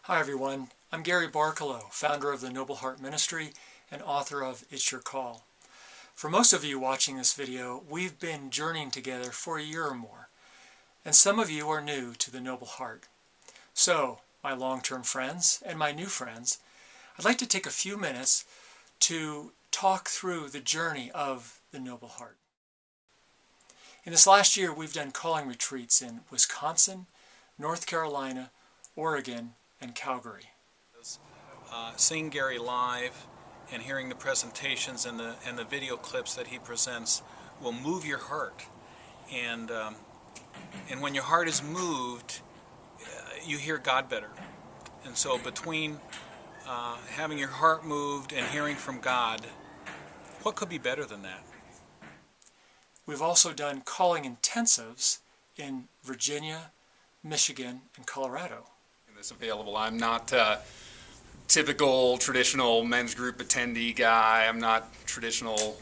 Hi everyone, I'm Gary Barkalow, founder of the Noble Heart Ministry and author of It's Your Call. For most of you watching this video, we've been journeying together for a year or more, and some of you are new to the Noble Heart. So, my long-term friends and my new friends, I'd like to take a few minutes to talk through the journey of the Noble Heart. In this last year, we've done calling retreats in Wisconsin, North Carolina, Oregon, and Calgary. Seeing Gary live and hearing the presentations and the video clips that he presents will move your heart, and when your heart is moved, you hear God better. And so between having your heart moved and hearing from God, what could be better than that? We've also done calling intensives in Virginia, Michigan, and Colorado. This available. I'm not typical traditional men's group attendee guy. I'm not traditional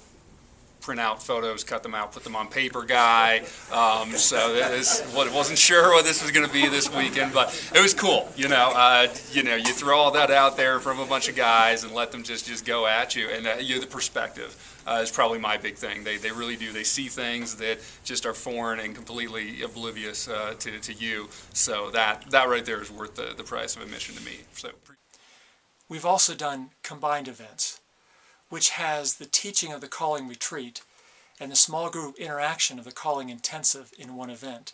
print out photos, cut them out, put them on paper guy. So wasn't sure what this was going to be this weekend, but it was cool. You throw all that out there from a bunch of guys and let them just go at you, and the perspective is probably my big thing. They really do. They see things that just are foreign and completely oblivious to you. So that right there is worth the price of admission to me. So we've also done combined events, which has the teaching of the calling retreat and the small group interaction of the calling intensive in one event.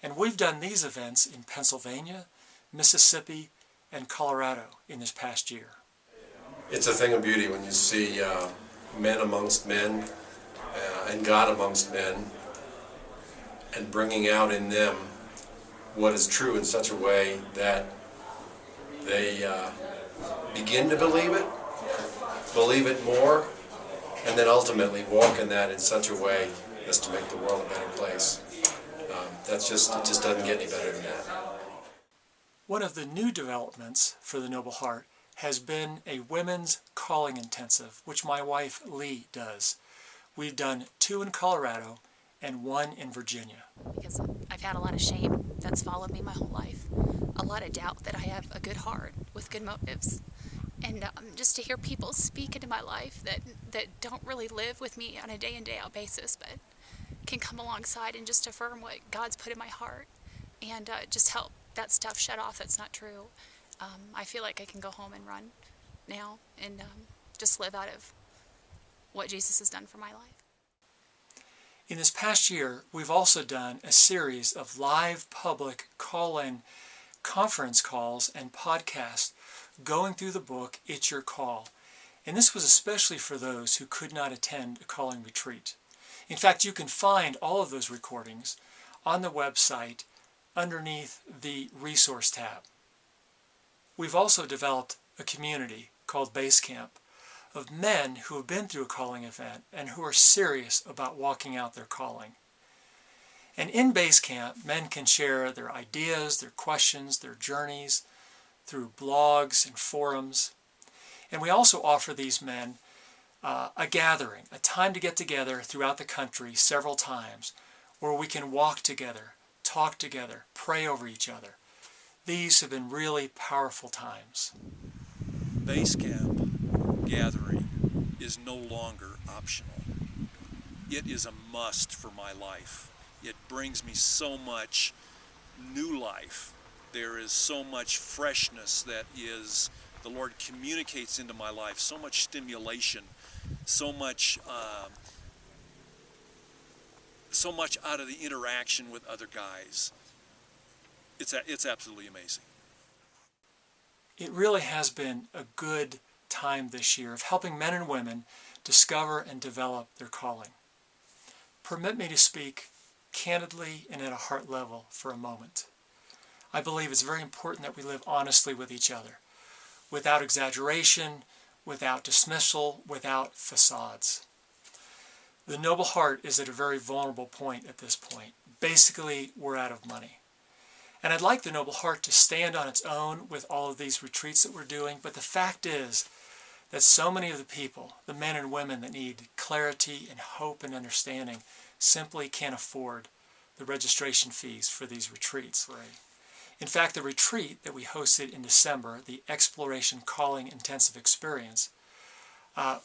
And we've done these events in Pennsylvania, Mississippi, and Colorado in this past year. It's a thing of beauty when you see men amongst men and God amongst men, and bringing out in them what is true in such a way that they begin to believe it more, and then ultimately walk in that in such a way as to make the world a better place. It just doesn't get any better than that. One of the new developments for the Noble Heart has been a women's calling intensive, which my wife Lee does. We've done 2 in Colorado and 1 in Virginia. Because I've had a lot of shame that's followed me my whole life, a lot of doubt that I have a good heart with good motives. And just to hear people speak into my life that don't really live with me on a day in, day out basis, but can come alongside and just affirm what God's put in my heart and just help that stuff shut off that's not true. I feel like I can go home and run now and just live out of what Jesus has done for my life. In this past year, we've also done a series of live public call-in conference calls and podcasts going through the book, It's Your Call. And this was especially for those who could not attend a calling retreat. In fact, you can find all of those recordings on the website underneath the Resource tab. We've also developed a community called Base Camp of men who have been through a calling event and who are serious about walking out their calling. And in Base Camp, men can share their ideas, their questions, their journeys through blogs and forums. And we also offer these men a gathering, a time to get together throughout the country several times where we can walk together, talk together, pray over each other. These have been really powerful times. Base Camp gathering is no longer optional. It is a must for my life. It brings me so much new life. There is so much freshness that the Lord communicates into my life, so much stimulation, so much out of the interaction with other guys. It's absolutely amazing. It really has been a good time this year of helping men and women discover and develop their calling. Permit me to speak candidly and at a heart level for a moment. I believe it's very important that we live honestly with each other, without exaggeration, without dismissal, without facades. The Noble Heart is at a very vulnerable point at this point. Basically, we're out of money. And I'd like the Noble Heart to stand on its own with all of these retreats that we're doing, but the fact is that so many of the people, the men and women that need clarity and hope and understanding, simply can't afford the registration fees for these retreats. Right. In fact, the retreat that we hosted in December, the Exploration Calling Intensive Experience,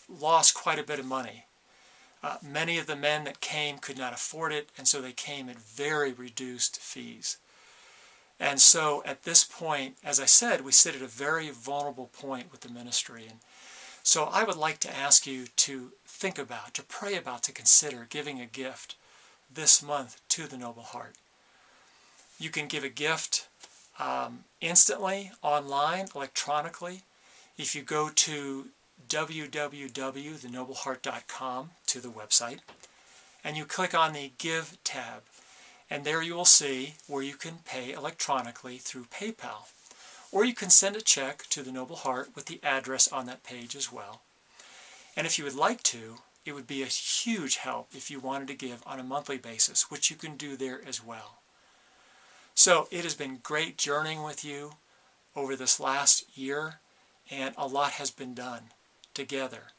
lost quite a bit of money. Many of the men that came could not afford it, and so they came at very reduced fees. And so at this point, as I said, we sit at a very vulnerable point with the ministry. And so I would like to ask you to think about, to pray about, to consider giving a gift this month to the Noble Heart. You can give a gift instantly, online, electronically. If you go to www.thenobleheart.com, to the website, and you click on the Give tab, and there you will see where you can pay electronically through PayPal. Or you can send a check to the Noble Heart with the address on that page as well. And if you would like to, it would be a huge help if you wanted to give on a monthly basis, which you can do there as well. So it has been great journeying with you over this last year, and a lot has been done together.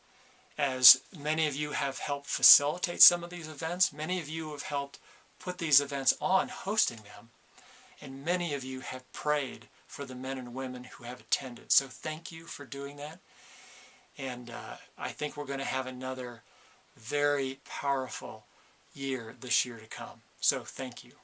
As many of you have helped facilitate some of these events, many of you have helped put these events on, hosting them, and many of you have prayed for the men and women who have attended. So thank you for doing that. And I think we're going to have another very powerful year this year to come. So thank you.